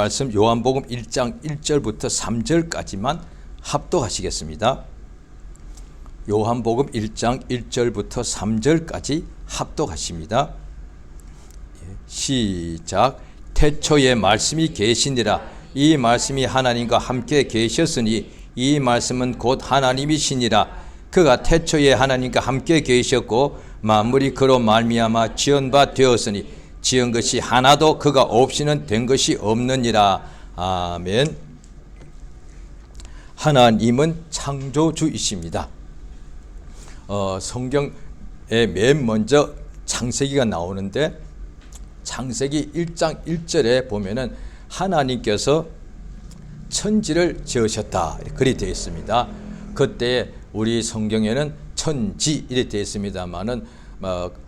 말씀 요한복음 1장 1절부터 3절까지만 합독하시겠습니다. 요한복음 1장 1절부터 3절까지 합독하십니다. 시작. 태초에 말씀이 계시니라. 이 말씀이 하나님과 함께 계셨으니 이 말씀은 곧 하나님이시니라. 그가 태초에 하나님과 함께 계셨고 만물이 그로 말미암아 지은 바 되었으니 지은 것이 하나도 그가 없이는 된 것이 없느니라. 아멘. 하나님은 창조주이십니다. 성경에 맨 먼저 창세기가 나오는데 창세기 1장 1절에 보면은 하나님께서 천지를 지으셨다 그리 되어 있습니다. 그때 우리 성경에는 천지 이렇게 되어 있습니다만은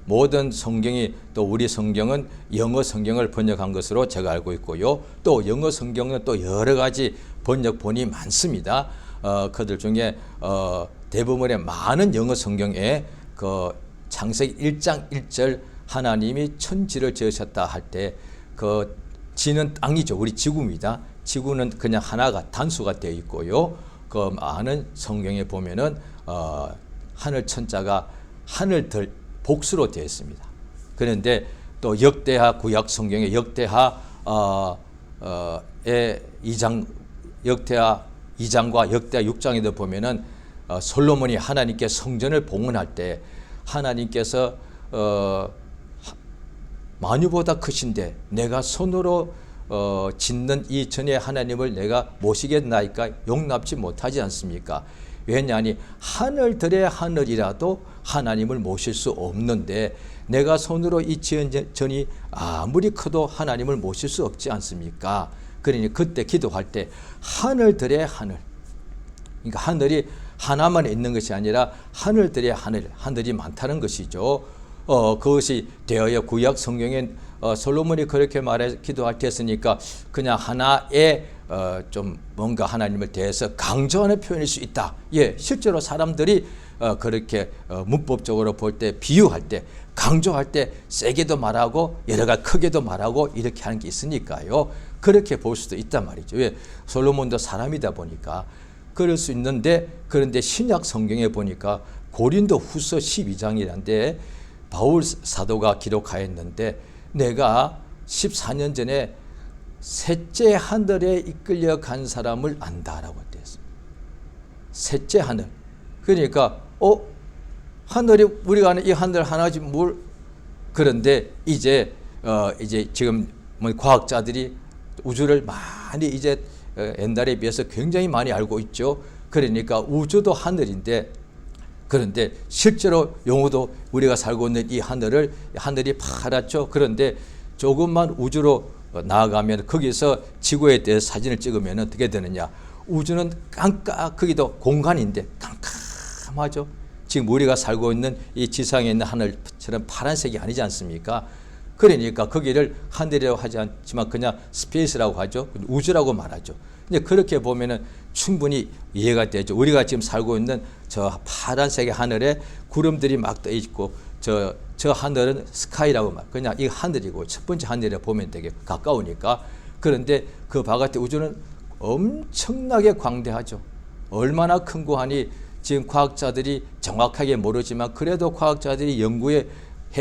모든 성경이 또 우리 성경은 영어 성경을 번역한 것으로 제가 알고 있고요. 또 영어 성경은 또 여러 가지 번역본이 많습니다. 그들 중에 대부분의 많은 영어 성경에 그 창세기 1장 1절 하나님이 천지를 지으셨다 할 때 그 지는 땅이죠. 우리 지구입니다. 지구는 그냥 하나가 단수가 되어 있고요. 그 많은 성경에 보면은 하늘 천자가 하늘들 복수로 되어 있습니다. 그런데 또 역대하 구약 성경의 역대하 2장과 역대하 6장에도 보면은 솔로몬이 하나님께 성전을 봉헌할 때 하나님께서 만유보다 크신데 내가 손으로 짓는 이 전에 하나님을 내가 모시겠나이까 용납지 못하지 않습니까? 왜냐하니 하늘들의 하늘이라도 하나님을 모실 수 없는데 내가 손으로 이 지은 전이 아무리 커도 하나님을 모실 수 없지 않습니까? 그러니 그때 기도할 때 하늘들의 하늘, 그러니까 하늘이 하나만 있는 것이 아니라 하늘들의 하늘이 많다는 것이죠. 그것이 되어야 구약 성경에 솔로몬이 그렇게 말해 기도할 때 했으니까 그냥 하나의 좀 뭔가 하나님을 대해서 강조하는 표현일 수 있다. 예, 실제로 사람들이 그렇게 문법적으로 볼 때 비유할 때 강조할 때 세게도 말하고 여러 가지 크게도 말하고 이렇게 하는 게 있으니까요. 그렇게 볼 수도 있단 말이죠. 왜? 솔로몬도 사람이다 보니까 그럴 수 있는데 그런데 신약 성경에 보니까 고린도 후서 12장이란데 바울 사도가 기록하였는데 내가 14년 전에 셋째 하늘에 이끌려 간 사람을 안다라고 되었습니다. 셋째 하늘. 그러니까 하늘이 우리가 아는 이 하늘 하나지 뭘 그런데 이제 지금 과학자들이 우주를 많이 이제 옛날에 비해서 굉장히 많이 알고 있죠. 그러니까 우주도 하늘인데 그런데 실제로 영어도 우리가 살고 있는 이 하늘이 파랗죠. 그런데 조금만 우주로 나아가면 거기서 지구에 대해 사진을 찍으면 어떻게 되느냐. 우주는 거기도 공간인데 깜깜하죠. 지금 우리가 살고 있는 이 지상에 있는 하늘처럼 파란색이 아니지 않습니까? 그러니까 거기를 하늘이라고 하지 않지만 그냥 스페이스라고 하죠. 우주라고 말하죠. 근데 그렇게 보면은 충분히 이해가 되죠. 우리가 지금 살고 있는 저 파란색의 하늘에 구름들이 막 떠 있고 저 하늘은 스카이라고 말. 그냥 이 하늘이고 첫 번째 하늘에 보면 되게 가까우니까. 그런데 그 바깥의 우주는 엄청나게 광대하죠. 얼마나 큰 거 하니 지금 과학자들이 정확하게 모르지만 그래도 과학자들이 연구해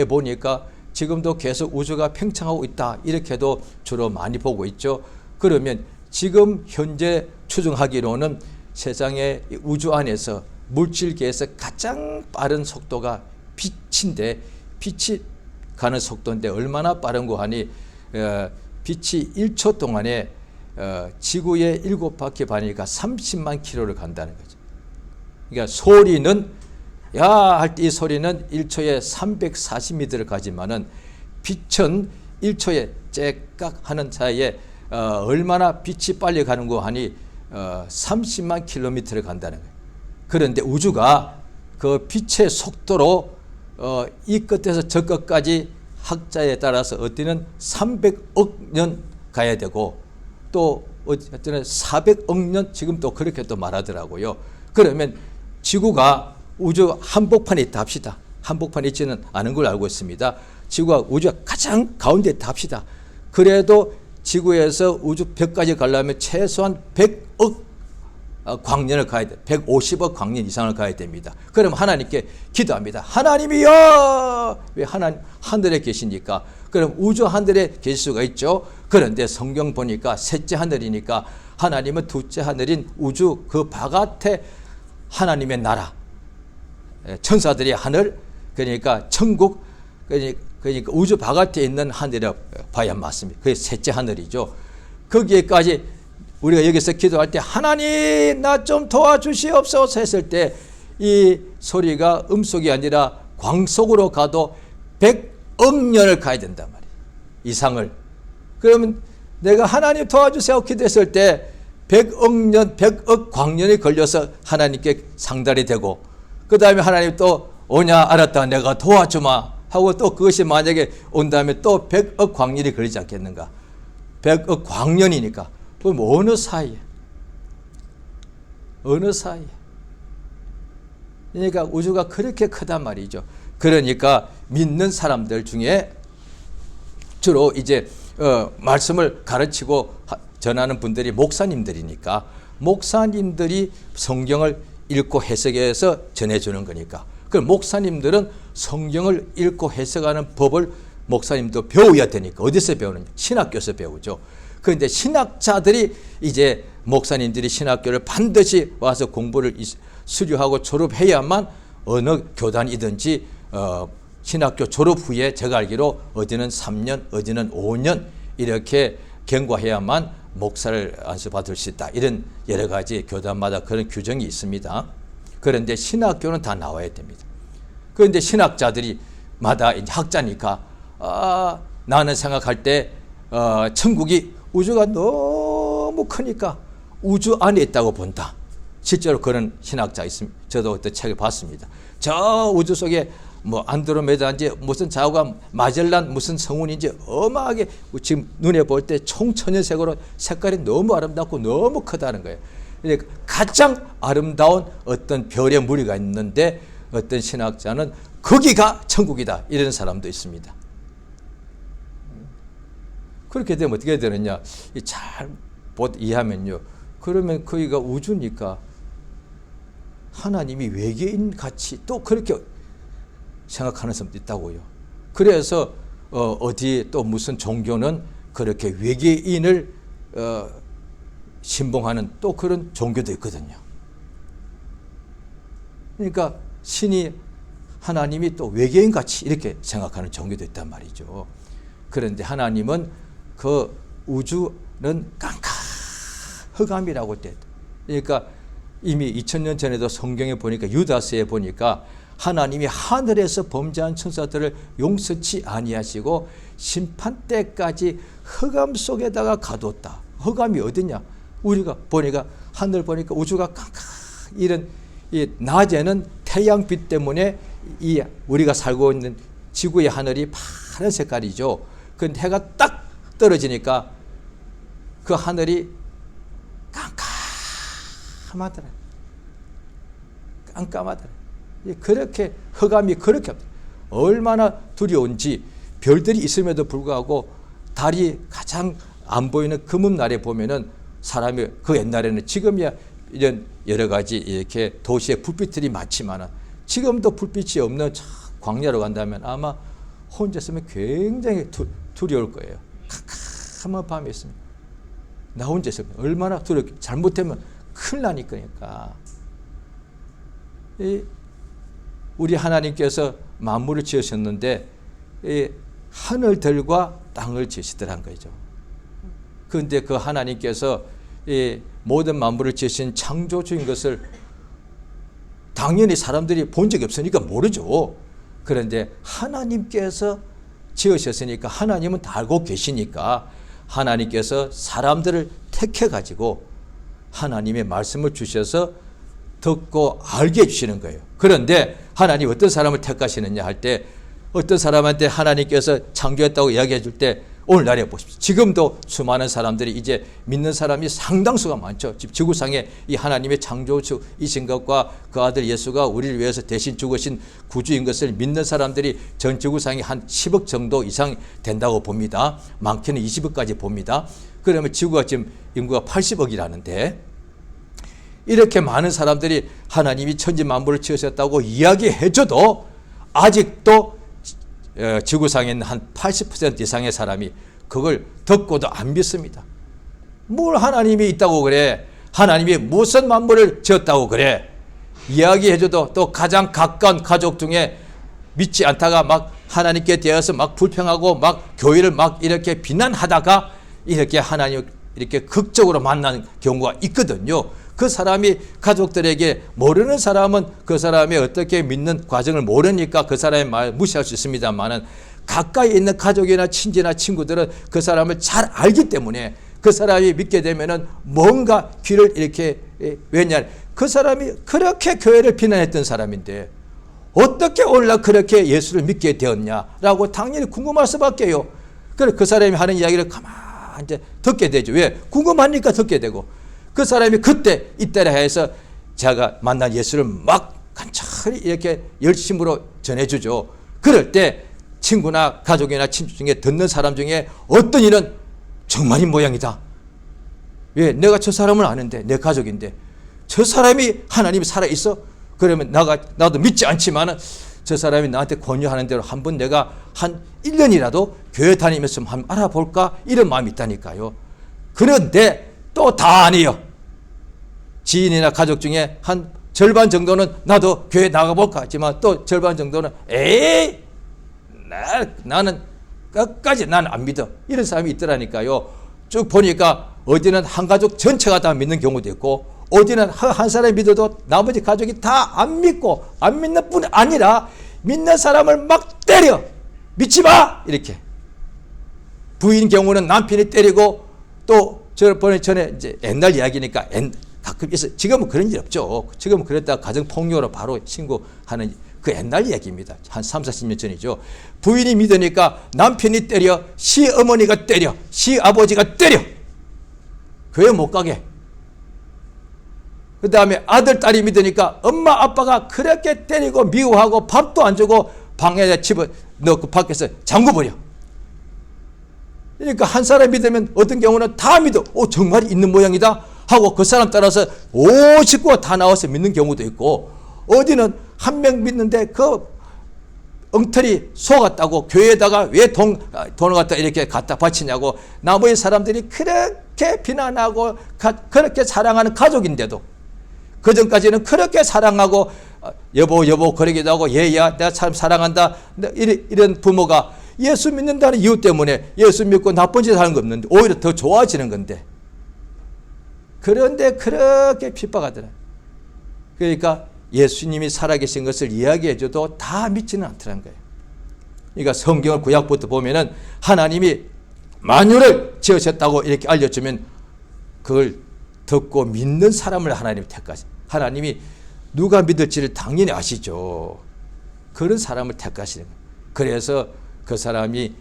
보니까 지금도 계속 우주가 팽창하고 있다. 이렇게도 주로 많이 보고 있죠. 그러면 지금 현재 추정하기로는 세상의 우주 안에서 물질계에서 가장 빠른 속도가 빛인데 빛이 가는 속도인데 얼마나 빠른 거 하니 빛이 1초 동안에 지구의 7바퀴 반이니까 30만 킬로를 간다는 거죠. 그러니까 소리는 야 할 때 이 소리는 1초에 340m를 가지만은 빛은 1초에 째깍 하는 사이에 얼마나 빛이 빨리 가는 거 하니 30만 킬로미터를 간다는 거예요. 그런데 우주가 그 빛의 속도로 이 끝에서 저 끝까지 학자에 따라서 어디는 300억 년 가야 되고 또 어쨌든 400억 년 지금 또 그렇게 또 말하더라고요. 그러면 지구가 우주 한복판에 있다 합시다. 한복판에 있지는 않은 걸 알고 있습니다. 지구가 우주가 가장 가운데 있다 합시다. 그래도 지구에서 우주 벽까지 가려면 최소한 100억 광년을 가야 돼. 150억 광년 이상을 가야 됩니다. 그럼 하나님께 기도합니다. 하나님이여! 왜 하늘에 계시니까? 그럼 우주 하늘에 계실 수가 있죠. 그런데 성경 보니까 셋째 하늘이니까 하나님은 둘째 하늘인 우주 그 바깥에 하나님의 나라, 천사들의 하늘, 그러니까 천국, 그러니까 우주 바깥에 있는 하늘이라고 봐야 맞습니다. 그게 셋째 하늘이죠. 거기에까지 우리가 여기서 기도할 때 하나님 나 좀 도와주시옵소서 했을 때 이 소리가 음속이 아니라 광속으로 가도 100억 년을 가야 된단 말이에요. 이상을. 그러면 내가 하나님 도와주세요 기도했을 때 100억 년, 100억 광년이 걸려서 하나님께 상달이 되고 그 다음에 하나님 또 오냐 알았다 내가 도와주마 하고 또 그것이 만약에 온 다음에 또 100억 광년이 걸리지 않겠는가. 100억 광년이니까 그럼 어느 사이에 그러니까 우주가 그렇게 크단 말이죠. 그러니까 믿는 사람들 중에 주로 이제 말씀을 가르치고 전하는 분들이 목사님들이니까 목사님들이 성경을 읽고 해석해서 전해주는 거니까 그럼 목사님들은 성경을 읽고 해석하는 법을 목사님도 배워야 되니까 어디서 배우느냐? 신학교에서 배우죠. 그런데 신학자들이 이제 목사님들이 신학교를 반드시 와서 공부를 수료하고 졸업해야만 어느 교단이든지 신학교 졸업 후에 제가 알기로 어디는 3년, 어디는 5년 이렇게 경과해야만 목사를 안수받을 수 있다. 이런 여러 가지 교단마다 그런 규정이 있습니다. 그런데 신학교는 다 나와야 됩니다. 그런데 신학자들이 마다 이제 학자니까 나는 생각할 때 천국이 우주가 너무 크니까 우주 안에 있다고 본다. 실제로 그런 신학자 있습니다. 저도 어떤 책을 봤습니다. 저 우주 속에 뭐 안드로메다인지 무슨 자우가 마젤란 무슨 성운인지 어마하게 지금 눈에 볼 때 총천연색으로 색깔이 너무 아름답고 너무 크다는 거예요. 그러니까 가장 아름다운 어떤 별의 무리가 있는데 어떤 신학자는 거기가 천국이다 이런 사람도 있습니다. 그렇게 되면 어떻게 되느냐 잘 이해하면요. 그러면 거기가 우주니까 하나님이 외계인 같이 또 그렇게 생각하는 사람도 있다고요. 그래서 어디 또 무슨 종교는 그렇게 외계인을 신봉하는 또 그런 종교도 있거든요. 그러니까 신이 하나님이 또 외계인 같이 이렇게 생각하는 종교도 있단 말이죠. 그런데 하나님은 그 우주는 흑암이라고 때. 그러니까 이미 2000년 전에도 성경에 보니까 유다서에 보니까 하나님이 하늘에서 범죄한 천사들을 용서치 아니하시고 심판 때까지 흑암 속에다가 가뒀다. 흑암이 어디냐? 우리가 보니까 하늘 보니까 우주가 이런 이 낮에는 태양빛 때문에 이 우리가 살고 있는 지구의 하늘이 파란 색깔이죠. 그 해가 딱 떨어지니까 그 하늘이 깜깜하더라. 그렇게 흑암이 그렇게 얼마나 두려운지 별들이 있음에도 불구하고 달이 가장 안 보이는 금음 날에 보면은 사람이 그 옛날에는 지금이야 이런 여러 가지 이렇게 도시에 불빛들이 많지만은 지금도 불빛이 없는 광야로 간다면 아마 혼자 있으면 굉장히 두려울 거예요. 캄캄한 밤이 있으면 나 혼자 있으면 얼마나 두렵게 잘못되면 큰일 나니까. 우리 하나님께서 만물을 지으셨는데 하늘들과 땅을 지으시더란 거죠. 그런데 그 하나님께서 모든 만물을 지으신 창조주인 것을 당연히 사람들이 본 적이 없으니까 모르죠. 그런데 하나님께서 지으셨으니까 하나님은 다 알고 계시니까 하나님께서 사람들을 택해가지고 하나님의 말씀을 주셔서 듣고 알게 해주시는 거예요. 그런데 하나님 어떤 사람을 택하시느냐 할 때 어떤 사람한테 하나님께서 창조했다고 이야기해 줄 때 오늘날에 보십시오. 지금도 수많은 사람들이 이제 믿는 사람이 상당수가 많죠. 지구상에 이 하나님의 창조주이신 것과 그 아들 예수가 우리를 위해서 대신 죽으신 구주인 것을 믿는 사람들이 전 지구상에 한 10억 정도 이상 된다고 봅니다. 많게는 20억까지 봅니다. 그러면 지구가 지금 인구가 80억이라는데 이렇게 많은 사람들이 하나님이 천지 만물을 지으셨다고 이야기해줘도 아직도 지구상에 있는 한 80% 이상의 사람이 그걸 듣고도 안 믿습니다. 뭘 하나님이 있다고 그래? 하나님이 무슨 만물을 지었다고 그래? 이야기해줘도 또 가장 가까운 가족 중에 믿지 않다가 막 하나님께 대해서 막 불평하고 막 교회를 막 이렇게 비난하다가 이렇게 하나님 이렇게 극적으로 만나는 경우가 있거든요. 그 사람이 가족들에게 모르는 사람은 그 사람이 어떻게 믿는 과정을 모르니까 그 사람의 말 무시할 수 있습니다만은 가까이 있는 가족이나 친지나 친구들은 그 사람을 잘 알기 때문에 그 사람이 믿게 되면은 뭔가 귀를 이렇게 왜냐 그 사람이 그렇게 교회를 비난했던 사람인데 어떻게 오늘날 그렇게 예수를 믿게 되었냐라고 당연히 궁금할 수밖에요. 그래서 그 사람이 하는 이야기를 가만히 이제 듣게 되죠. 왜? 궁금하니까 듣게 되고 그 사람이 그때 이때라 해서 제가 만난 예수를 막 간절히 이렇게 열심으로 전해주죠. 그럴 때 친구나 가족이나 친구 중에 듣는 사람 중에 어떤 이는 정말 이 모양이다. 왜? 내가 저 사람을 아는데 내 가족인데 저 사람이 하나님이 살아있어? 그러면 나도 믿지 않지만은 저 사람이 나한테 권유하는 대로 한번 내가 한 1년이라도 교회 다니면서 한번 알아볼까? 이런 마음이 있다니까요. 그런데 또 다 아니에요. 지인이나 가족 중에 한 절반 정도는 나도 교회 나가볼까 하지만 또 절반 정도는 에이 나는 끝까지 나는 안 믿어. 이런 사람이 있더라니까요. 쭉 보니까 어디는 한 가족 전체가 다 믿는 경우도 있고 어디는 한 사람이 믿어도 나머지 가족이 다 안 믿고 안 믿는 뿐 아니라 믿는 사람을 막 때려. 믿지 마! 이렇게. 부인 경우는 남편이 때리고 또 전에 이제 옛날 이야기니까 가끔 있어. 지금은 그런 일 없죠. 지금은 그랬다가 가정폭력으로 바로 신고하는 그 옛날 얘기입니다. 한 3, 40년 전이죠. 부인이 믿으니까 남편이 때려, 시어머니가 때려, 시아버지가 때려. 교회 못 가게. 그 다음에 아들, 딸이 믿으니까 엄마, 아빠가 그렇게 때리고 미워하고 밥도 안 주고 방에다 집어넣고 밖에서 잠궈버려. 그러니까 한 사람 믿으면 어떤 경우는 다 믿어. 정말 있는 모양이다 하고 그 사람 따라서 50구가 다 나와서 믿는 경우도 있고 어디는 한 명 믿는데 그 엉터리 속았다고 교회에다가 왜 돈을 갖다 이렇게 갖다 바치냐고 나머지 사람들이 그렇게 비난하고 그렇게 사랑하는 가족인데도 그전까지는 그렇게 사랑하고 여보 그러기도 하고 얘야 내가 참 사랑한다 이런 부모가 예수 믿는다는 이유 때문에 예수 믿고 나쁜 짓 하는 거 없는데 오히려 더 좋아지는 건데 그런데 그렇게 핍박하더라. 그러니까 예수님이 살아계신 것을 이야기해줘도 다 믿지는 않더라는 거예요. 그러니까 성경을 구약부터 보면은 하나님이 만유를 지으셨다고 이렇게 알려주면 그걸 듣고 믿는 사람을 하나님이 택하시. 하나님이 누가 믿을지를 당연히 아시죠. 그런 사람을 택하시는 거예요. 그래서 그 사람이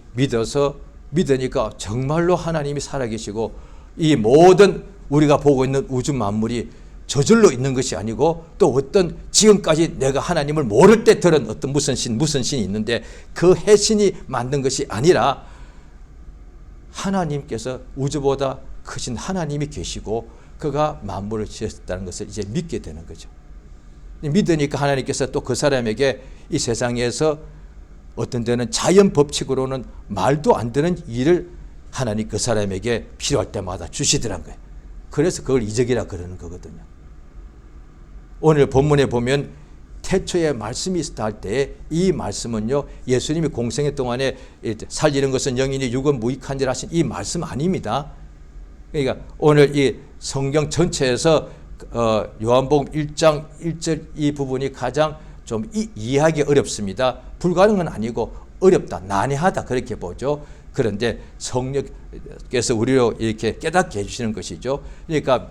믿으니까 정말로 하나님이 살아계시고 이 모든 우리가 보고 있는 우주 만물이 저절로 있는 것이 아니고 또 어떤 지금까지 내가 하나님을 모를 때 들은 어떤 무슨 신이 있는데 그 해신이 만든 것이 아니라 하나님께서 우주보다 크신 하나님이 계시고 그가 만물을 지었다는 것을 이제 믿게 되는 거죠. 믿으니까 하나님께서 또 그 사람에게 이 세상에서 어떤 데는 자연 법칙으로는 말도 안 되는 일을 하나님 그 사람에게 필요할 때마다 주시더란 거예요. 그래서 그걸 이적이라 그러는 거거든요. 오늘 본문에 보면 태초에 말씀이 있었다 할 때 이 말씀은요 예수님이 공생애 동안에 살리는 것은 영이니 육은 무익한지라 하신 이 말씀 아닙니다. 그러니까 오늘 이 성경 전체에서 요한복음 1장 1절 이 부분이 가장 좀 이해하기 어렵습니다. 불가능은 아니고 어렵다, 난해하다 그렇게 보죠. 그런데 성령께서 우리로 이렇게 깨닫게 해주시는 것이죠. 그러니까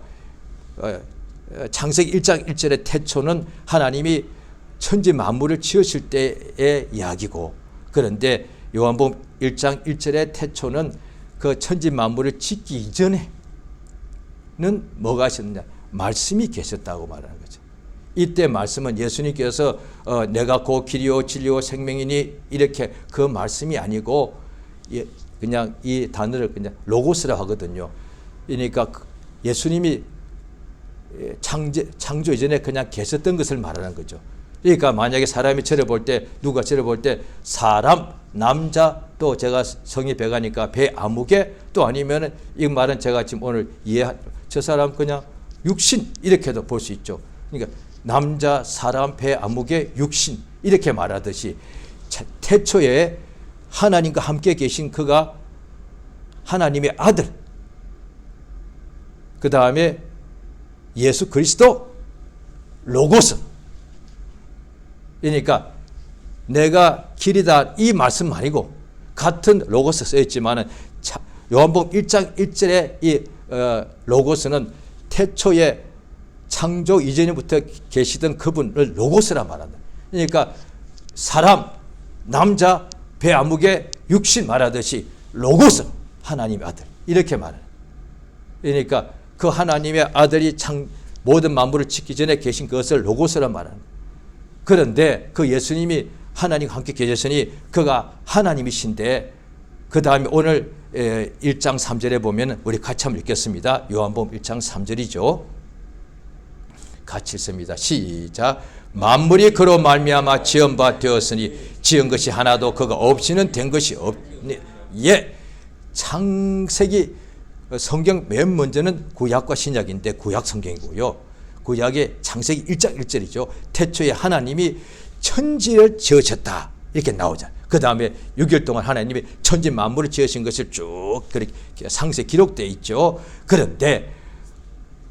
창세기 1장 1절의 태초는 하나님이 천지 만물을 지으실 때의 이야기고 그런데 요한복음 1장 1절의 태초는 그 천지 만물을 짓기 이전에는 뭐가 있었느냐? 말씀이 계셨다고 말하는 거죠. 이때 말씀은 예수님께서 내가 곧 길이요 진리요 생명이니 이렇게 그 말씀이 아니고 그냥 이 단어를 그냥 로고스라 하거든요. 그러니까 예수님이 창조 이전에 그냥 계셨던 것을 말하는 거죠. 그러니까 만약에 사람이 저를 볼 때, 누가 저를 볼 때 사람, 남자, 또 제가 성이 배가니까 배 아무개, 또 아니면 이 말은 제가 지금 오늘 저 사람 그냥 육신 이렇게도 볼 수 있죠. 그러니까 남자, 사람, 배 아무개, 육신 이렇게 말하듯이 태초에 하나님과 함께 계신 그가 하나님의 아들, 그 다음에 예수 그리스도 로고스. 그러니까 내가 길이다 이 말씀 아니고 같은 로고스 써있지만은 요한복음 1장 1절에 이 로고스는 태초에 창조 이전부터 계시던 그분을 로고스라 말한다. 그러니까 사람, 남자, 배 아무개, 육신 말하듯이 로고스, 하나님의 아들 이렇게 말해요. 그러니까 그 하나님의 아들이 모든 만물을 짓기 전에 계신 그것을 로고스라 말하는 거예요. 그런데 그 예수님이 하나님과 함께 계셨으니 그가 하나님이신데, 그 다음에 오늘 1장 3절에 보면 우리 같이 한번 읽겠습니다. 요한복음 1장 3절이죠. 같이 읽습니다. 시작. 만물이 그로 말미암아 지은 바 되었으니 지은 것이 하나도 그가 없이는 된 것이 없니. 예, 창세기 성경 맨 먼저는 구약과 신약인데 구약 성경이고요. 구약의 창세기 1장 1절이죠. 태초에 하나님이 천지를 지으셨다 이렇게 나오잖아요. 그 다음에 6일 동안 하나님이 천지 만물을 지으신 것을 쭉 그렇게 상세 기록되어 있죠. 그런데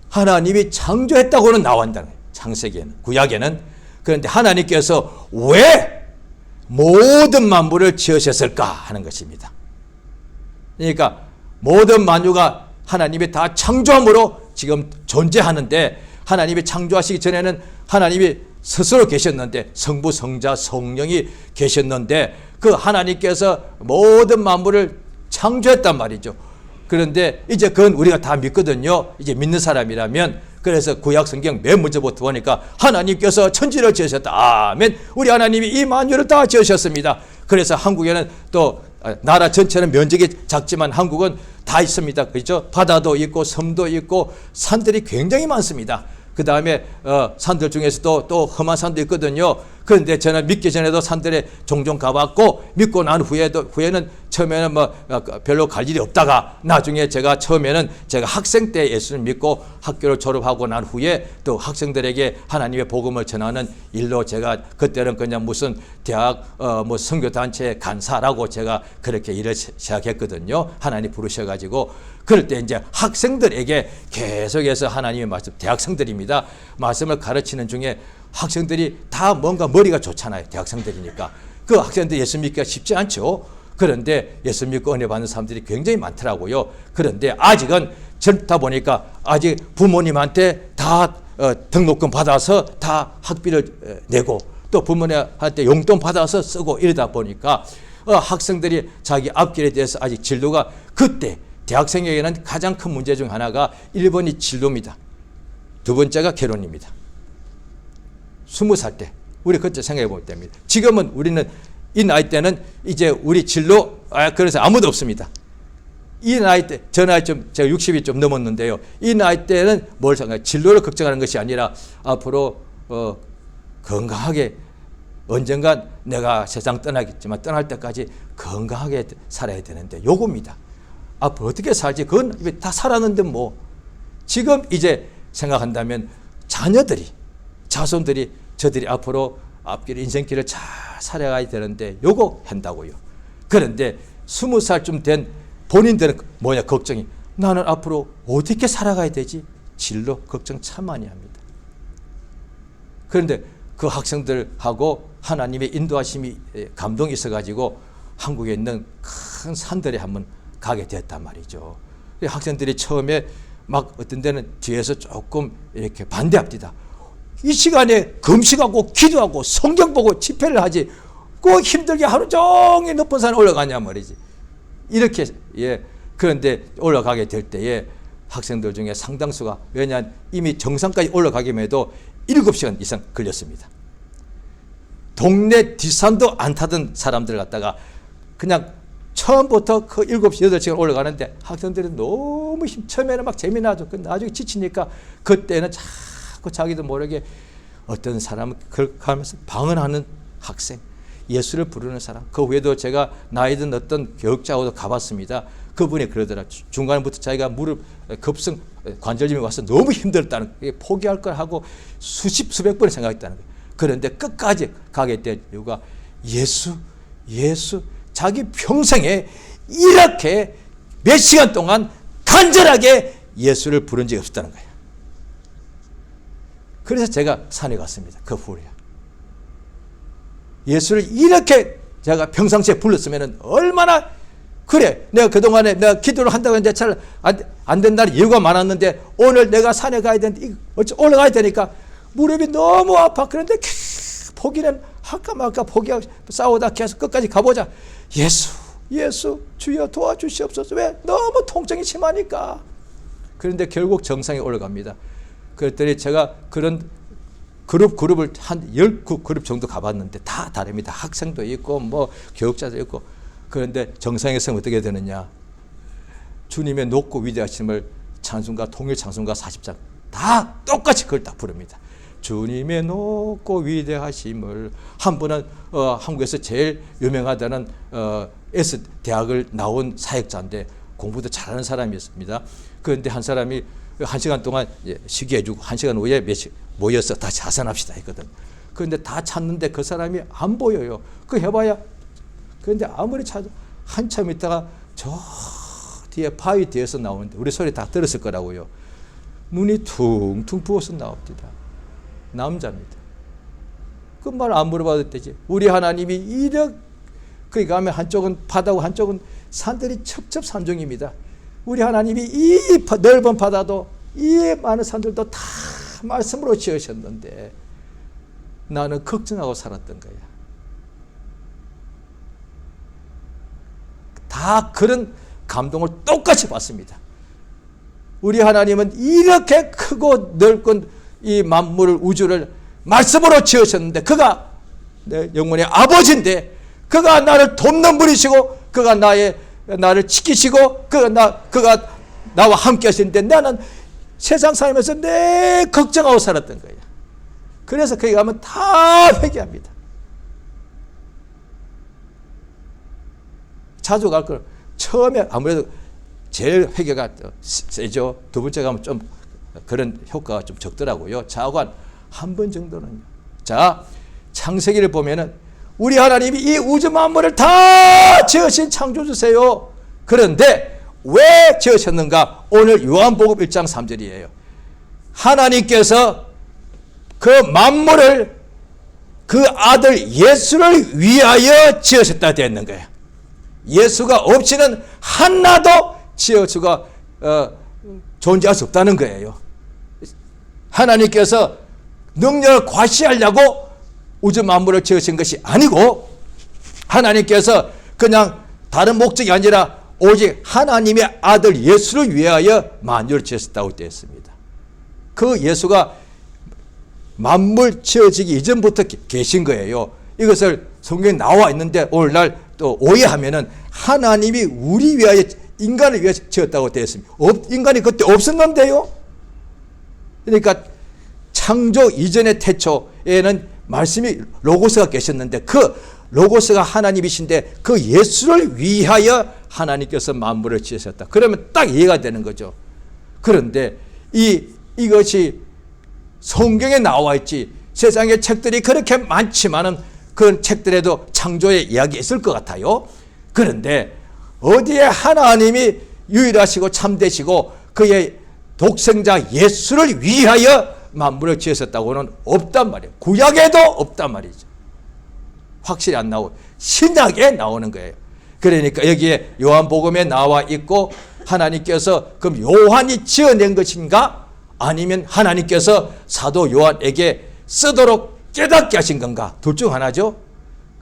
하나님이 창조했다고는 나온다는 거예요. 창세기에는, 구약에는. 그런데 하나님께서 왜 모든 만물을 지으셨을까 하는 것입니다. 그러니까 모든 만유가 하나님이 다 창조함으로 지금 존재하는데, 하나님이 창조하시기 전에는 하나님이 스스로 계셨는데, 성부, 성자, 성령이 계셨는데 그 하나님께서 모든 만물을 창조했단 말이죠. 그런데 이제 그건 우리가 다 믿거든요. 이제 믿는 사람이라면. 그래서 구약 성경 맨 먼저부터 보니까 하나님께서 천지를 지으셨다. 아멘. 우리 하나님이 이 만유를 다 지으셨습니다. 그래서 한국에는 또 나라 전체는 면적이 작지만 한국은 다 있습니다. 그렇죠? 바다도 있고 섬도 있고 산들이 굉장히 많습니다. 그 다음에 산들 중에서도 또 험한 산도 있거든요. 그런데 저는 믿기 전에도 산들에 종종 가봤고, 믿고 난 후에는 처음에는 뭐 별로 갈 일이 없다가 나중에 제가 처음에는 제가 학생 때 예수를 믿고 학교를 졸업하고 난 후에 또 학생들에게 하나님의 복음을 전하는 일로 제가 그때는 그냥 무슨 대학 뭐 선교단체 간사라고 제가 그렇게 일을 시작했거든요. 하나님 부르셔가지고. 그럴 때 이제 학생들에게 계속해서 하나님의 말씀, 대학생들입니다. 말씀을 가르치는 중에 학생들이 다 뭔가 머리가 좋잖아요. 대학생들이니까. 그 학생들 예수 믿기가 쉽지 않죠. 그런데 예수 믿고 은혜 받는 사람들이 굉장히 많더라고요. 그런데 아직은 젊다 보니까 아직 부모님한테 다 등록금 받아서 다 학비를 내고 또 부모님한테 용돈 받아서 쓰고 이러다 보니까 학생들이 자기 앞길에 대해서 아직 진로가, 그때 대학생에게는 가장 큰 문제 중 하나가 1번이 진로입니다. 두 번째가 결혼입니다. 20살 때 우리 그때 생각해 볼 때입니다. 지금은 우리는 이 나이 때는 이제 우리 진로 그래서 아무도 없습니다. 이 나이 때, 저 나이 좀 제가 60이 좀 넘었는데요. 이 나이 때는 뭘 생각해요? 진로를 걱정하는 것이 아니라 앞으로 건강하게 언젠간 내가 세상 떠나겠지만 떠날 때까지 건강하게 살아야 되는데 요겁니다. 앞으로 어떻게 살지? 그건 다 살았는데 뭐. 지금 이제 생각한다면 자녀들이, 자손들이, 저들이 앞으로 앞길 인생길을 잘 살아가야 되는데 요거 한다고요. 그런데 20살쯤 된 본인들은 뭐냐 걱정이, 나는 앞으로 어떻게 살아가야 되지? 진로 걱정 참 많이 합니다. 그런데 그 학생들하고 하나님의 인도하심이 감동이 있어가지고 한국에 있는 큰 산들에 한번 가게 됐단 말이죠. 학생들이 처음에 막 어떤 데는 뒤에서 조금 이렇게 반대합니다. 이 시간에 금식하고 기도하고 성경 보고 집회를 하지 꼭 힘들게 하루 종일 높은 산에 올라가냐 말이지. 이렇게 그런데 올라가게 될 때에 학생들 중에 상당수가, 왜냐하면 이미 정상까지 올라가기만 해도 7시간 이상 걸렸습니다. 동네 뒷산도 안 타던 사람들 갖다가 그냥 처음부터 그 7시, 8시간 올라가는데 학생들이 너무 처음에는 막 재미나죠. 나중에 지치니까 그때는 자꾸 자기도 모르게 어떤 사람은 그렇게 하면서 방언하는 학생, 예수를 부르는 사람, 그 외에도 제가 나이 든 어떤 교육자하고도 가봤습니다. 그분이 그러더라. 중간부터 자기가 무릎 급성 관절염이 와서 너무 힘들었다는 거예요. 포기할 걸 하고 수백 번을 생각했다는 거예요. 그런데 끝까지 가게 된 이유가 예수, 자기 평생에 이렇게 몇 시간 동안 간절하게 예수를 부른 적이 없었다는 거예요. 그래서 제가 산에 갔습니다. 그 후에. 예수를 이렇게 제가 평상시에 불렀으면 얼마나, 그래, 내가 그동안에 내가 기도를 한다고 했는데 잘 안 된다는 이유가 많았는데 오늘 내가 산에 가야 되는데 올라가야 되니까 무릎이 너무 아파. 그런데 포기는 할까 말까 포기하고 싸우다 계속 끝까지 가보자. 예수 주여 도와주시옵소서. 왜? 너무 통증이 심하니까. 그런데 결국 정상에 올라갑니다. 그랬더니 제가 그런 그룹을 한 10그룹 정도 가봤는데 다 다릅니다. 학생도 있고 뭐 교육자도 있고. 그런데 정상에서 어떻게 되느냐. 주님의 높고 위대하심을 찬송가, 통일 찬송가 40장 다 똑같이 그걸 딱 부릅니다. 주님의 높고 위대하심을. 한 분은 한국에서 제일 유명하다는 S 대학을 나온 사역자인데 공부도 잘하는 사람이었습니다. 그런데 한 사람이 1시간 동안 시기해주고 1시간 후에 모여서 다시 하산합시다 했거든. 그런데 다 찾는데 그 사람이 안 보여요. 그 해봐야. 그런데 아무리 찾아 한참 있다가 저 뒤에 바위 뒤에서 나오는데 우리 소리 다 들었을 거라고요. 눈이 퉁퉁 부어서 나옵니다. 남자입니다. 그 말 안 물어봐도 되지. 우리 하나님이 이렇게, 그러니까 하면 한쪽은 바다고 한쪽은 산들이 첩첩산중입니다. 우리 하나님이 이 넓은 바다도 이 많은 산들도 다 말씀으로 지으셨는데 나는 걱정하고 살았던 거야. 다 그런 감동을 똑같이 받습니다. 우리 하나님은 이렇게 크고 넓은 이 만물을, 우주를 말씀으로 지으셨는데 그가 내 영혼의 아버지인데 그가 나를 돕는 분이시고 그가 나를 지키시고 그가 나와 함께 하시는데 나는 세상 살면서 내 걱정하고 살았던 거예요. 그래서 거기 가면 다 회개합니다. 자주 갈 걸. 처음에 아무래도 제일 회개가 세죠. 두 번째 가면 좀 그런 효과가 좀 적더라고요. 자관 한 번 정도는요. 자, 창세기를 보면은 우리 하나님이 이 우주 만물을 다 지으신 창조주세요. 그런데 왜 지으셨는가? 오늘 요한복음 1장 3절이에요. 하나님께서 그 만물을 그 아들 예수를 위하여 지으셨다 되어 있는 거예요. 예수가 없이는 하나도 지어주가 존재할 수 없다는 거예요. 하나님께서 능력을 과시하려고 우주 만물을 지으신 것이 아니고 하나님께서 그냥 다른 목적이 아니라 오직 하나님의 아들 예수를 위하여 만유를 지으셨다고 되어 있습니다. 그 예수가 만물 지어지기 이전부터 계신 거예요. 이것을 성경에 나와 있는데 오늘날 또 오해하면은 하나님이 우리 위하여 인간을 위해 지었다고 되어 있습니다. 인간이 그때 없었는데요. 그러니까 창조 이전의 태초에는 말씀이 로고스가 계셨는데 그 로고스가 하나님이신데 그 예수를 위하여 하나님께서 만물을 지으셨다. 그러면 딱 이해가 되는 거죠. 그런데 이것이 성경에 나와 있지 세상에 책들이 그렇게 많지만은 그 책들에도 창조의 이야기 있을 것 같아요. 그런데 어디에 하나님이 유일하시고 참되시고 그의 독생자 예수를 위하여 만물을 지으셨다고는 없단 말이에요. 구약에도 없단 말이죠. 확실히 안 나오고 신약에 나오는 거예요. 그러니까 여기에 요한복음에 나와 있고 하나님께서 그럼 요한이 지어낸 것인가? 아니면 하나님께서 사도 요한에게 쓰도록 깨닫게 하신 건가? 둘 중 하나죠.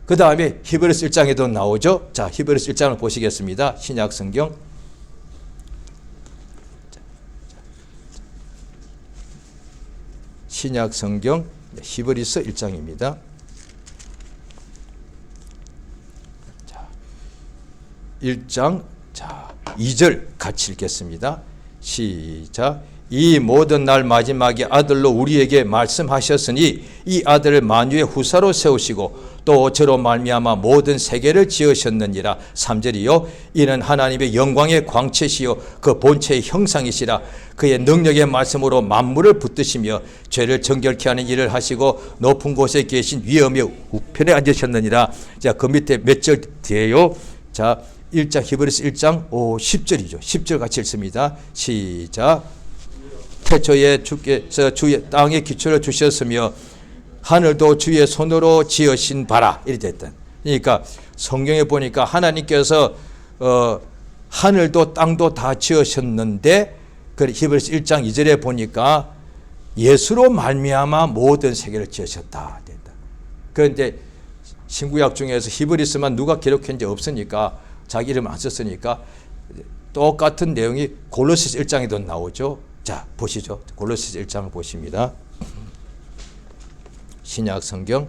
그 다음에 히브리서 1장에도 나오죠. 자, 히브리서 1장을 보시겠습니다. 신약 성경 신약 성경 히브리서 1장입니다. 자, 1장 2절 같이 읽겠습니다. 시작. 이 모든 날 마지막에 아들로 우리에게 말씀하셨으니 이 아들을 만유의 후사로 세우시고 또 저로 말미암아 모든 세계를 지으셨느니라. 3절이요. 이는 하나님의 영광의 광채시요 그 본체의 형상이시라. 그의 능력의 말씀으로 만물을 붙드시며 죄를 정결케 하는 일을 하시고 높은 곳에 계신 위엄의 우편에 앉으셨느니라. 자, 그 밑에 몇 절 뒤에요. 자, 1장 히브리서 1장 10절이죠. 10절 같이 읽습니다. 시작. 태초에 주께서 주의 땅에 기초를 주셨으며 하늘도 주의 손으로 지으신 바라. 이렇게 됐다. 그러니까 성경에 보니까 하나님께서 하늘도 땅도 다 지으셨는데 히브리서 1장 2절에 보니까 예수로 말미암아 모든 세계를 지으셨다. 그런데 신구약 중에서 히브리서만 누가 기록한 지 없으니까 자기 이름 안 썼으니까 똑같은 내용이 골로새서 1장에도 나오죠. 자, 보시죠. 골로새서 1장을 보십니다. 신약 성경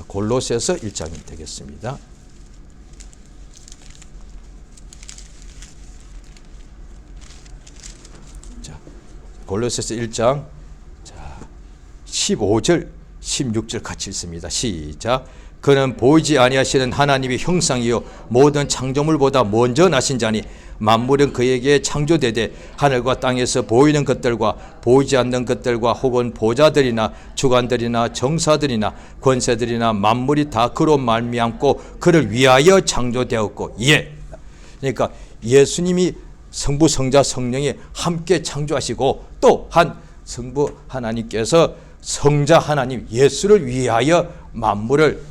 골로새서 1장이 되겠습니다. 자, 골로새서 1장 15절 16절 같이 읽습니다. 시작. 그는 보이지 아니하시는 하나님의 형상이요 모든 창조물보다 먼저 나신 자니 만물은 그에게 창조되되 하늘과 땅에서 보이는 것들과 보이지 않는 것들과 혹은 보좌들이나 주관들이나 정사들이나 권세들이나 만물이 다 그로 말미암고 그를 위하여 창조되었고. 예. 그러니까 예수님이 성부 성자 성령이 함께 창조하시고 또한 성부 하나님께서 성자 하나님 예수를 위하여 만물을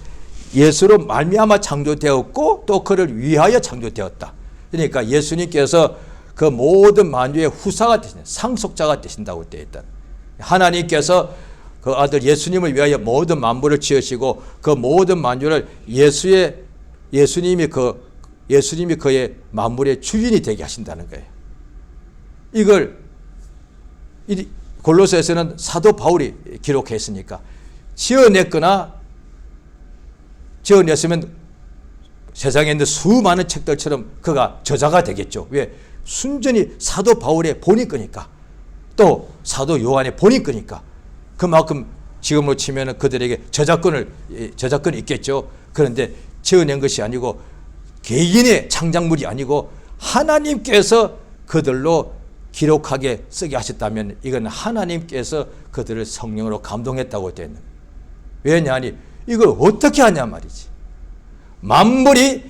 예수로 말미암아 창조되었고 또 그를 위하여 창조되었다. 그러니까 예수님께서 그 모든 만유의 후사가 되신다. 상속자가 되신다고 되어 있다. 하나님께서 그 아들 예수님을 위하여 모든 만물을 지으시고 그 모든 만유를 예수님이 그의 만물의 주인이 되게 하신다는 거예요. 이걸 골로새서는 사도 바울이 기록했으니까 지어냈으면 세상에 있는 수많은 책들처럼 그가 저자가 되겠죠. 왜? 순전히 사도 바울의 본인 거니까. 또 사도 요한의 본인 거니까. 그만큼 지금으로 치면 그들에게 저작권이 있겠죠. 그런데 지어낸 것이 아니고 개인의 창작물이 아니고 하나님께서 그들로 기록하게 쓰게 하셨다면 이건 하나님께서 그들을 성령으로 감동했다고 되어 있는 거예요. 왜냐하니 이걸 어떻게 하냐 말이지. 만물이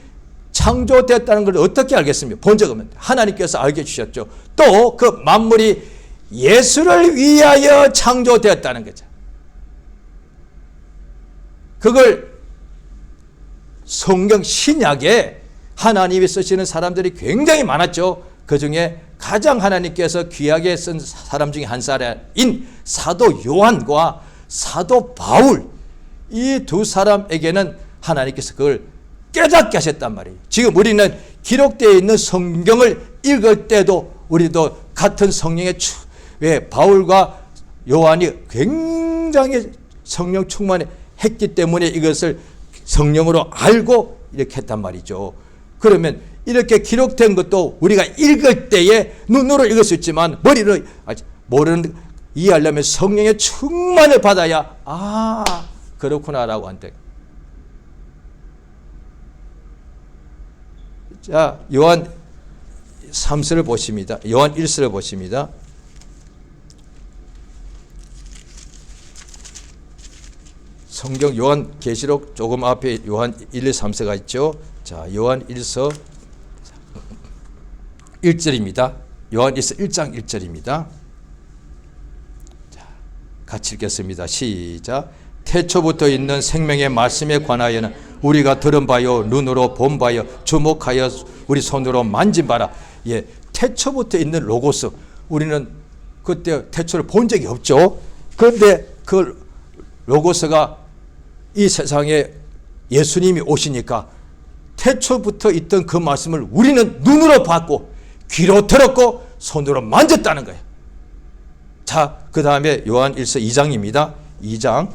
창조됐다는 걸 어떻게 알겠습니까? 본 적 없는데 하나님께서 알게 해주셨죠. 또 그 만물이 예수를 위하여 창조되었다는 거죠. 그걸 성경 신약에 하나님이 쓰시는 사람들이 굉장히 많았죠. 그 중에 가장 하나님께서 귀하게 쓴 사람 중에 한 사람인 사도 요한과 사도 바울, 이 두 사람에게는 하나님께서 그걸 깨닫게 하셨단 말이에요. 지금 우리는 기록되어 있는 성경을 읽을 때도 우리도 같은 성령의 왜 바울과 요한이 굉장히 성령 충만했기 때문에 이것을 성령으로 알고 이렇게 했단 말이죠. 그러면 이렇게 기록된 것도 우리가 읽을 때에 눈으로 읽을 수 있지만 머리로 모르는 이해하려면 성령의 충만을 받아야 그렇구나라고 한대. 자, 요한 3서를 보십니다. 요한 1서를 보십니다. 성경 요한 계시록 조금 앞에 요한 1, 2, 3서가 있죠. 자, 요한 1서 1절입니다. 요한 1서 1장 1절입니다. 자, 같이 읽겠습니다. 시작. 태초부터 있는 생명의 말씀에 관하여는 우리가 들은 바요 눈으로 본 바요 주목하여 우리 손으로 만진 바라. 예, 태초부터 있는 로고스. 우리는 그때 태초를 본 적이 없죠. 그런데 그 로고스가 이 세상에 예수님이 오시니까 태초부터 있던 그 말씀을 우리는 눈으로 봤고 귀로 들었고 손으로 만졌다는 거예요. 자, 그 다음에 요한 1서 2장입니다. 2장.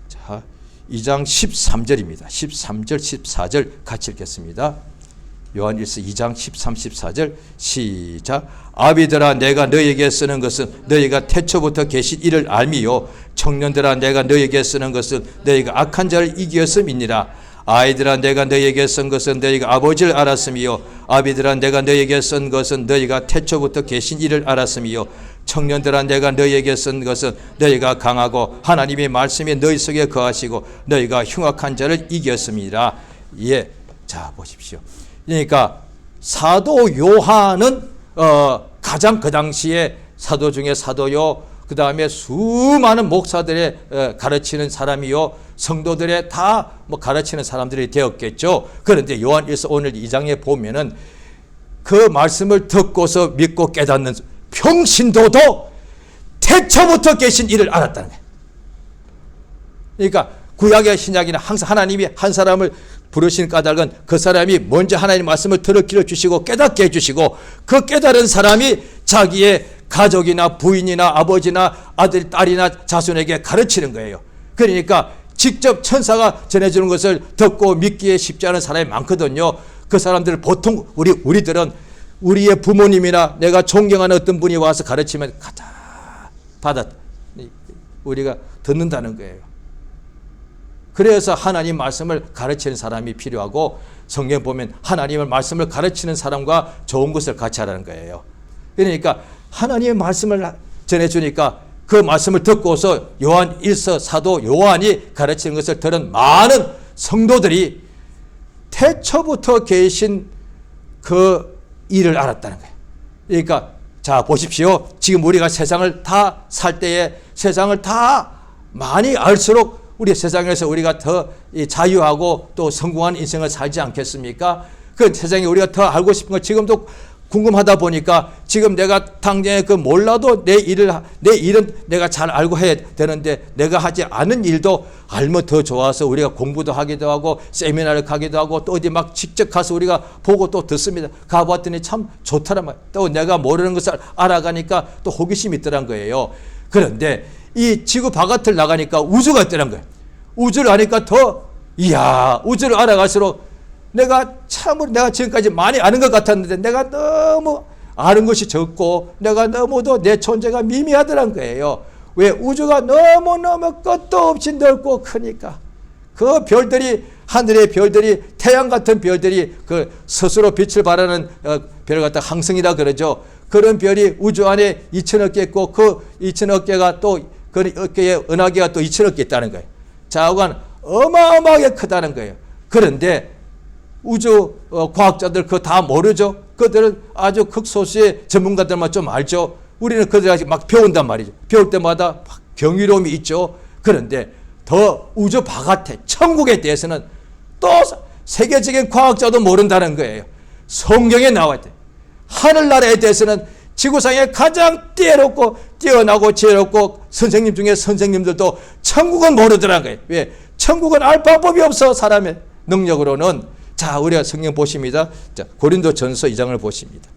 자, 2장 13절입니다. 13절, 14절 같이 읽겠습니다. 요한 1서 2장 13, 14절 시작. 아비들아 내가 너희에게 쓰는 것은 너희가 태초부터 계신 이를 알미요 청년들아 내가 너희에게 쓰는 것은 너희가 악한 자를 이기었음이니라. 아이들아 내가 너희에게 쓴 것은 너희가 아버지를 알았음이요 아비들아 내가 너희에게 쓴 것은 너희가 태초부터 계신 이를 알았음이요 청년들아 내가 너희에게 쓴 것은 너희가 강하고 하나님의 말씀이 너희 속에 거하시고 너희가 흉악한 자를 이겼음이라. 예, 자 보십시오. 그러니까 사도 요한은 가장 그 당시에 사도 중에 사도요, 그 다음에 수많은 목사들의 가르치는 사람이요, 성도들의 다 뭐 가르치는 사람들이 되었겠죠. 그런데 요한 1서 오늘 2장에 보면은 그 말씀을 듣고서 믿고 깨닫는 평신도도 태초부터 계신 이를 알았다는 거예요. 그러니까 구약의 신약이나 항상 하나님이 한 사람을 부르신 까닭은 그 사람이 먼저 하나님의 말씀을 들을 길을 주시고 깨닫게 해주시고 그 깨달은 사람이 자기의 가족이나 부인이나 아버지나 아들, 딸이나 자손에게 가르치는 거예요. 그러니까 직접 천사가 전해주는 것을 듣고 믿기에 쉽지 않은 사람이 많거든요. 그 사람들 보통 우리들은 우리의 부모님이나 내가 존경하는 어떤 분이 와서 가르치면 받아 우리가 듣는다는 거예요. 그래서 하나님 말씀을 가르치는 사람이 필요하고 성경 보면 하나님의 말씀을 가르치는 사람과 좋은 것을 같이 하라는 거예요. 그러니까 하나님의 말씀을 전해주니까 그 말씀을 듣고서 요한 1서 사도 요한이 가르치는 것을 들은 많은 성도들이 태초부터 계신 그 일을 알았다는 거예요. 그러니까 자 보십시오. 지금 우리가 세상을 다 살 때에 세상을 다 많이 알수록 우리 세상에서 우리가 더 자유하고 또 성공한 인생을 살지 않겠습니까? 그 세상에 우리가 더 알고 싶은 거 지금도 궁금하다 보니까 지금 내가 당장에 그 몰라도 내 일은 내가 잘 알고 해야 되는데 내가 하지 않은 일도 알면 더 좋아서 우리가 공부도 하기도 하고 세미나를 가기도 하고 또 어디 막 직접 가서 우리가 보고 또 듣습니다. 가봤더니 참 좋더란 말이에요. 또 내가 모르는 것을 알아가니까 또 호기심이 있더란 거예요. 그런데 이 지구 바깥을 나가니까 우주가 있더란 거예요. 우주를 아니까 더 이야 우주를 알아갈수록 내가 지금까지 많이 아는 것 같았는데 내가 너무 아는 것이 적고 내가 너무도 내 존재가 미미하더란 거예요. 왜? 우주가 너무너무 끝도 없이 넓고 크니까 그 별들이 하늘의 별들이 태양 같은 별들이 그 스스로 빛을 발하는 별을 갖다 항성이라 그러죠. 그런 별이 우주 안에 2천억 개 있고 그 2천억 개가 또 그 어깨에 은하계가 또 2천억 개 있다는 거예요. 자우간 어마어마하게 크다는 거예요. 그런데 우주 과학자들 그거 다 모르죠. 그들은 아주 극소수의 전문가들만 좀 알죠. 우리는 그들한테 막 배운단 말이죠. 배울 때마다 경이로움이 있죠. 그런데 더 우주 바깥에 천국에 대해서는 또 세계적인 과학자도 모른다는 거예요. 성경에 나와 있대. 하늘나라에 대해서는 지구상에 가장 뛰어나고 지혜롭고 선생님 중에 선생님들도 천국은 모르더라는 거예요. 왜? 천국은 알 방법이 없어 사람의 능력으로는. 자, 우리가 성경 보십니다. 자, 고린도전서 2장을 보십니다.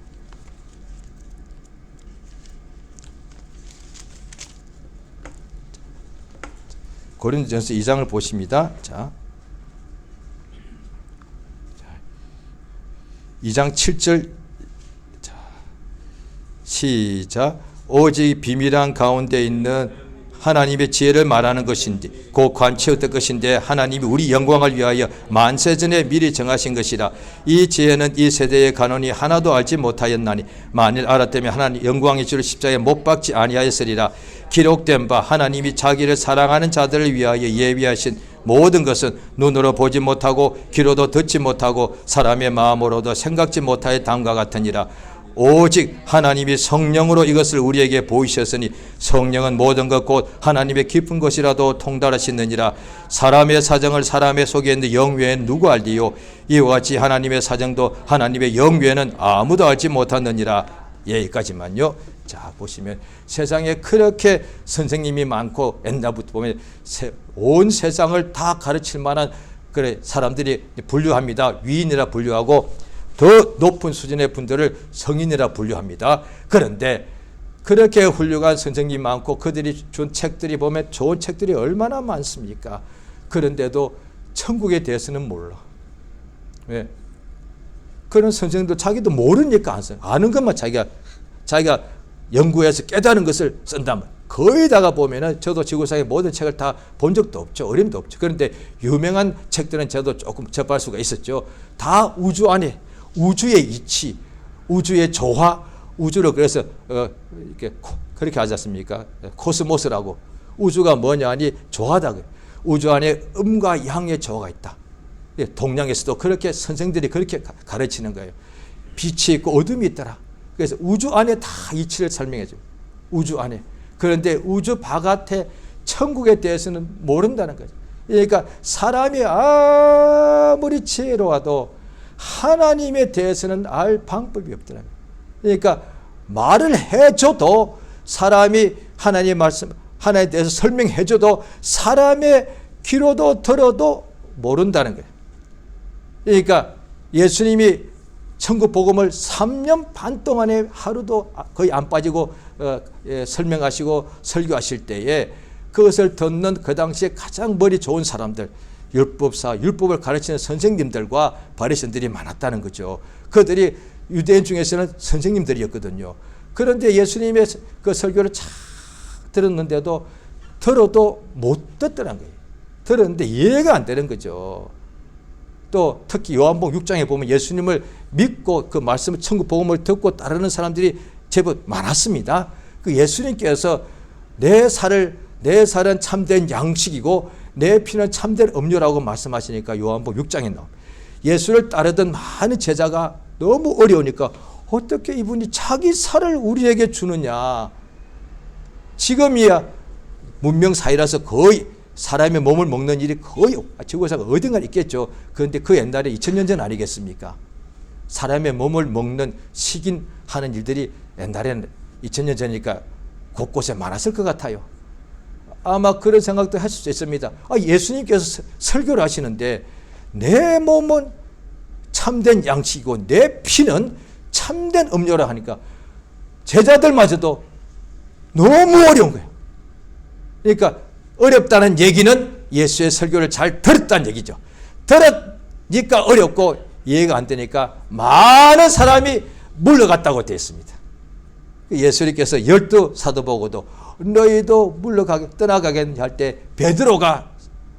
고린도전서 2장을 보십니다. 자, 2장 7절 자, 시작. 오직 비밀한 가운데 있는 하나님의 지혜를 말하는 것인데 곧 관치 어떨 것인데 하나님이 우리 영광을 위하여 만세전에 미리 정하신 것이라. 이 지혜는 이 세대의 간원이 하나도 알지 못하였나니 만일 알았다면 하나님 영광의 주를 십자가에 못 박지 아니하였으리라. 기록된 바 하나님이 자기를 사랑하는 자들을 위하여 예비하신 모든 것은 눈으로 보지 못하고 귀로도 듣지 못하고 사람의 마음으로도 생각지 못하여 담과 같으니라. 오직 하나님이 성령으로 이것을 우리에게 보이셨으니 성령은 모든 것 곧 하나님의 깊은 것이라도 통달하시느니라. 사람의 사정을 사람의 속에 있는 영 외에는 누구 알리요? 이와 같이 하나님의 사정도 하나님의 영 외에는 아무도 알지 못하느니라. 여기까지만요. 자, 보시면 세상에 그렇게 선생님이 많고 옛날부터 보면 온 세상을 다 가르칠 만한 그래 사람들이 분류합니다. 위인이라 분류하고 더 높은 수준의 분들을 성인이라 분류합니다. 그런데 그렇게 훌륭한 선생님이 많고 그들이 준 책들이 보면 좋은 책들이 얼마나 많습니까? 그런데도 천국에 대해서는 몰라. 왜? 그런 선생님도 자기도 모르니까 안 써요. 아는 것만 자기가 연구해서 깨달은 것을 쓴다면 거의 다가 보면은 저도 지구상의 모든 책을 다 본 적도 없죠. 어림도 없죠. 그런데 유명한 책들은 저도 조금 접할 수가 있었죠. 다 우주 안에 우주의 이치, 우주의 조화, 우주를 그래서 이렇게 그렇게 하지 않습니까? 코스모스라고. 우주가 뭐냐 하니 조화다. 우주 안에 음과 양의 조화가 있다. 동양에서도 그렇게 선생들이 그렇게 가르치는 거예요. 빛이 있고 어둠이 있더라. 그래서 우주 안에 다 이치를 설명해 줘요. 우주 안에. 그런데 우주 바깥에 천국에 대해서는 모른다는 거죠. 그러니까 사람이 아무리 지혜로워도 하나님에 대해서는 알 방법이 없더라고요. 그러니까 말을 해줘도 사람이 하나님 말씀, 하나님에 대해서 설명해줘도 사람의 귀로도 들어도 모른다는 거예요. 그러니까 예수님이 천국 복음을 3년 반 동안에 하루도 거의 안 빠지고 설명하시고 설교하실 때에 그것을 듣는 그 당시에 가장 머리 좋은 사람들, 율법사, 율법을 가르치는 선생님들과 바리새인들이 많았다는 거죠. 그들이 유대인 중에서는 선생님들이었거든요. 그런데 예수님의 그 설교를 쫙 들었는데도 들어도 못 듣더란 거예요. 들었는데 이해가 안 되는 거죠. 또 특히 요한복음 6장에 보면 예수님을 믿고 그 말씀을 천국 복음을 듣고 따르는 사람들이 제법 많았습니다. 그 예수님께서 내 살은 참된 양식이고 내 피는 참된 음료라고 말씀하시니까 요한복음 6장에 나옵니다. 예수를 따르던 많은 제자가 너무 어려우니까 어떻게 이분이 자기 살을 우리에게 주느냐. 지금이야 문명 사회라서 거의 사람의 몸을 먹는 일이 거의 지구상에 어딘가 있겠죠. 그런데 그 옛날에 2000년 전 아니겠습니까? 사람의 몸을 먹는 식인하는 일들이 옛날에는 2000년 전이니까 곳곳에 많았을 것 같아요. 아마 그런 생각도 할 수 있습니다. 예수님께서 설교를 하시는데 내 몸은 참된 양식이고 내 피는 참된 음료라 하니까 제자들마저도 너무 어려운 거예요. 그러니까 어렵다는 얘기는 예수의 설교를 잘 들었다는 얘기죠. 들었니까 어렵고 이해가 안 되니까 많은 사람이 물러갔다고 되어 있습니다. 예수님께서 12 사도 보고도 너희도 떠나가게 할 때 베드로가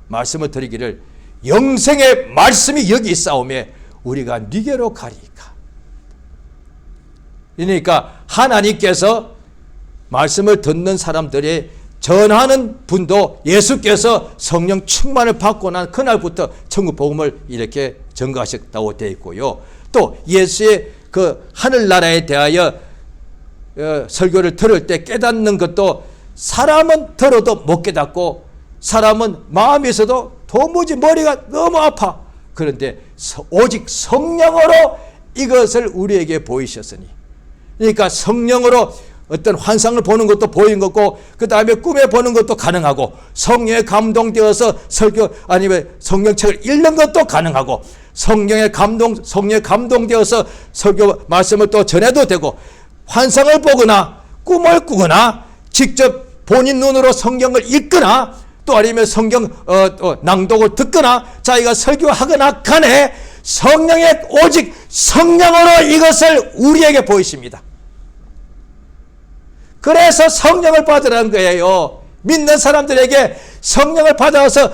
말씀을 드리기를 영생의 말씀이 여기 있사오매 우리가 네게로 가리이까. 그러니까 하나님께서 말씀을 듣는 사람들이 전하는 분도 예수께서 성령 충만을 받고 난 그날부터 천국 복음을 이렇게 전가하셨다고 되어 있고요. 또 예수의 그 하늘나라에 대하여 설교를 들을 때 깨닫는 것도 사람은 들어도 못 깨닫고 사람은 마음에서도 도무지 머리가 너무 아파. 그런데 오직 성령으로 이것을 우리에게 보이셨으니, 그러니까 성령으로 어떤 환상을 보는 것도 보이는 거고 그 다음에 꿈에 보는 것도 가능하고 성령에 감동되어서 설교 아니면 성령책을 읽는 것도 가능하고 성령에 감동되어서 설교 말씀을 또 전해도 되고 환상을 보거나 꿈을 꾸거나 직접 본인 눈으로 성경을 읽거나 또 아니면 성경 낭독을 듣거나 자기가 설교하거나 간에 성령의 오직 성령으로 이것을 우리에게 보이십니다. 그래서 성령을 받으라는 거예요. 믿는 사람들에게 성령을 받아서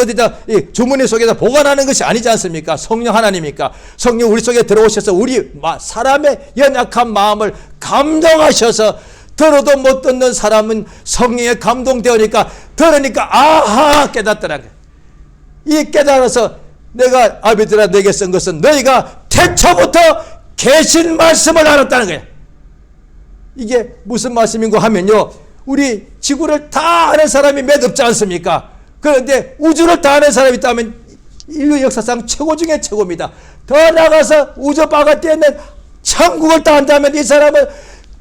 어디다 주머니 속에다 보관하는 것이 아니지 않습니까? 성령 하나님이니까 성령 우리 속에 들어오셔서 우리 사람의 연약한 마음을 감동하셔서 들어도 못 듣는 사람은 성령에 감동되니까 들으니까 아하 깨닫더라는 거예요. 이 깨달아서 내가 아비들아 내게 쓴 것은 너희가 태초부터 계신 말씀을 알았다는 거예요. 이게 무슨 말씀인가 하면요, 우리 지구를 다 아는 사람이 몇 없지 않습니까? 그런데 우주를 다 아는 사람이 있다면 인류 역사상 최고 중에 최고입니다. 더 나가서 우주 바깥에 있는 천국을 다 안다면 이 사람은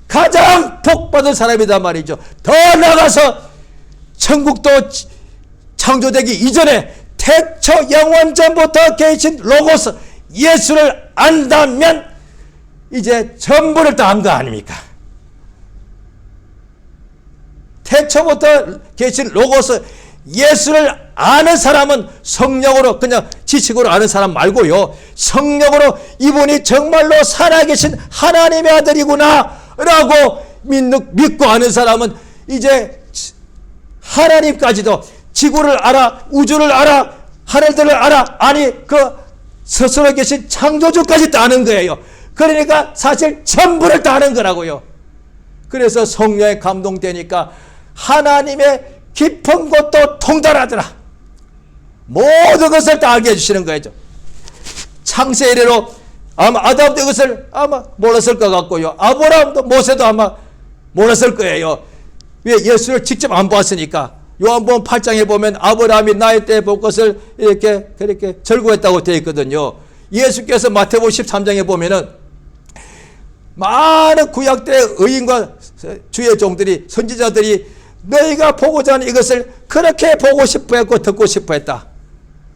가장 복받은 사람이란 말이죠. 더 나가서 천국도 창조되기 이전에 태초 영원전부터 계신 로고스 예수를 안다면 이제 전부를 다 안 거 아닙니까? 태초부터 계신 로고스 예수를 아는 사람은 성령으로 그냥 지식으로 아는 사람 말고요. 성령으로 이분이 정말로 살아계신 하나님의 아들이구나 라고 믿고 아는 사람은 이제 하나님까지도 지구를 알아, 우주를 알아, 하늘들을 알아, 아니 그 스스로 계신 창조주까지 다 아는 거예요. 그러니까 사실 전부를 다 아는 거라고요. 그래서 성령에 감동되니까 하나님의 깊은 곳도 통달하더라. 모든 것을 다 알게 해주시는 거죠. 창세 이래로 아마 아담도 이것을 아마 몰랐을 것 같고요. 아브라함도 모세도 아마 몰랐을 거예요. 왜? 예수를 직접 안 보았으니까. 요한복음 8장에 보면 아브라함이 나이 때 볼 것을 이렇게 절구했다고 되어 있거든요. 예수께서 마태복음 13장에 보면은 많은 구약 때 의인과 주의 종들이 선지자들이 너희가 보고자 하는 이것을 그렇게 보고 싶어 했고 듣고 싶어 했다.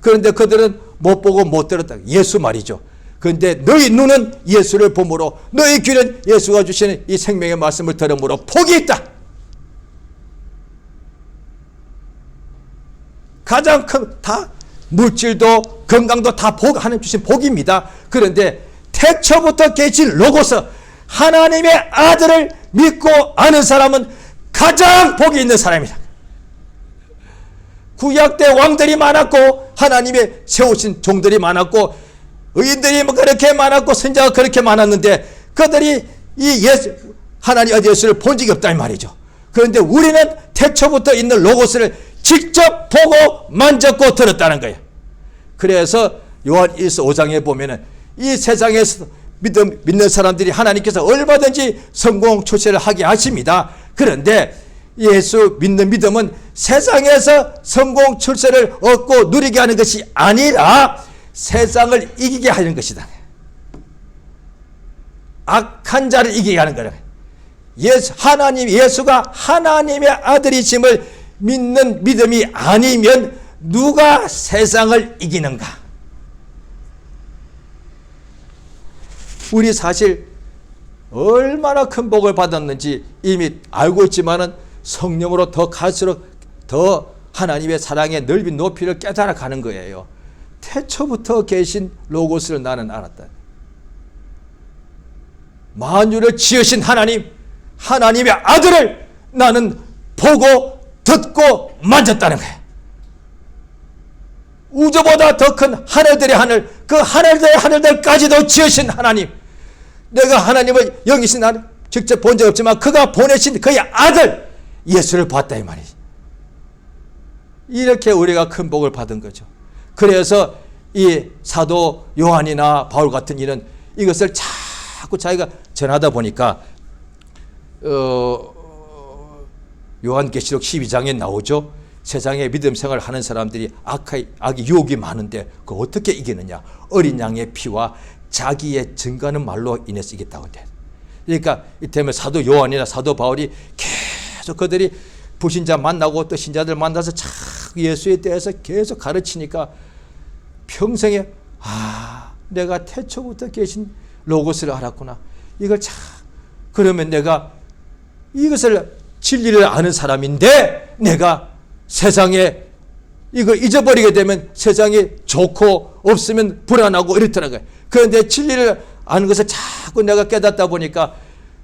그런데 그들은 못 보고 못 들었다. 예수 말이죠. 그런데 너희 눈은 예수를 보므로 너희 귀는 예수가 주시는 이 생명의 말씀을 들으므로 복이 있다. 가장 큰 다 물질도 건강도 다 하나님 주신 복입니다. 그런데 태초부터 계신 로고스 하나님의 아들을 믿고 아는 사람은 가장 복이 있는 사람이다. 구약 때 왕들이 많았고 하나님의 세우신 종들이 많았고 의인들이 그렇게 많았고 선자가 그렇게 많았는데 그들이 이 하나님 아들 예수를 본 적이 없다 이 말이죠. 그런데 우리는 태초부터 있는 로고스를 직접 보고 만졌고 들었다는 거예요. 그래서 요한 1서 5장에 보면은 이 세상에서 믿는 사람들이 하나님께서 얼마든지 성공 출세를 하게 하십니다. 그런데 예수 믿는 믿음은 세상에서 성공 출세를 얻고 누리게 하는 것이 아니라 세상을 이기게 하는 것이다. 악한 자를 이기게 하는 거라. 예수가 하나님의 아들이심을 믿는 믿음이 아니면 누가 세상을 이기는가? 우리 사실 얼마나 큰 복을 받았는지 이미 알고 있지만은 성령으로 더 갈수록 더 하나님의 사랑의 넓이 높이를 깨달아 가는 거예요. 태초부터 계신 로고스를 나는 알았다. 만유를 지으신 하나님, 하나님의 아들을 나는 보고 듣고 만졌다는 거예요. 우주보다 더 큰 하늘들의 하늘, 그 하늘들의 하늘들까지도 지으신 하나님, 내가 하나님을 영이신 하나님 직접 본 적 없지만 그가 보내신 그의 아들 예수를 봤다 이 말이지. 이렇게 우리가 큰 복을 받은 거죠. 그래서 이 사도 요한이나 바울 같은 이는 이것을 자꾸 자기가 전하다 보니까 요한계시록 12장에 나오죠. 세상에 믿음 생활을 하는 사람들이 악의 유혹이 많은데 그걸 어떻게 이기느냐? 어린 양의 피와 자기의 증거하는 말로 인해서 이겼다고 돼. 그러니까 이때문에 사도 요한이나 사도 바울이 계속 그들이 불신자 만나고 또 신자들 만나서 참 예수에 대해서 계속 가르치니까 평생에 내가 태초부터 계신 로고스를 알았구나. 이걸 참 그러면 내가 이것을 진리를 아는 사람인데 내가 세상에 이걸 잊어버리게 되면 세상이 좋고 없으면 불안하고 이렇더라고요. 그런데 진리를 아는 것을 자꾸 내가 깨닫다 보니까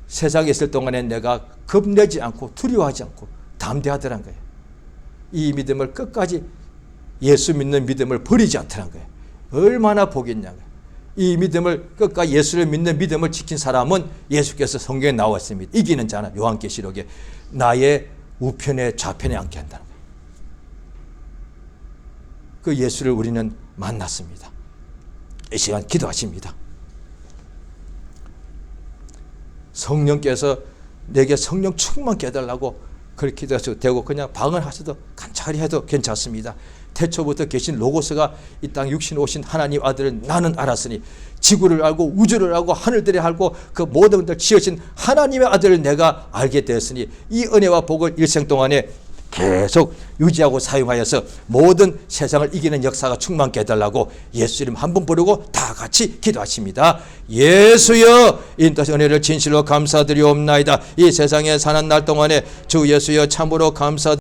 세상에 있을 동안에 내가 겁내지 않고 두려워하지 않고 담대하더란 거예요. 이 믿음을 끝까지 예수 믿는 믿음을 버리지 않더란 거예요. 얼마나 복이 있냐고요. 이 믿음을 끝까지 예수를 믿는 믿음을 지킨 사람은 예수께서 성경에 나와 있습니다. 이기는 자는 요한계시록에 나의 우편에 좌편에 앉게 한다는 거예요. 그 예수를 우리는 만났습니다. 이 시간 기도하십니다. 성령께서 내게 성령 충만 깨달라고 그렇게 기도하셔도 되고 그냥 방을 하셔도 간절히 해도 괜찮습니다. 태초부터 계신 로고스가 이 땅 육신 오신 하나님 아들을 나는 알았으니 지구를 알고 우주를 알고 하늘들을 알고 그 모든 것을 지으신 하나님의 아들을 내가 알게 되었으니 이 은혜와 복을 일생 동안에 계속 유지하고 사용하여서 모든 세상을 이기는 역사가 충만케 해달라고 예수 이름 한 번 부르고 다 같이 기도하십니다. 예수여, 인도하신 은혜를 진실로 감사드리옵나이다. 이 세상에 사는 날 동안에 주 예수여 참으로 감사드립니다.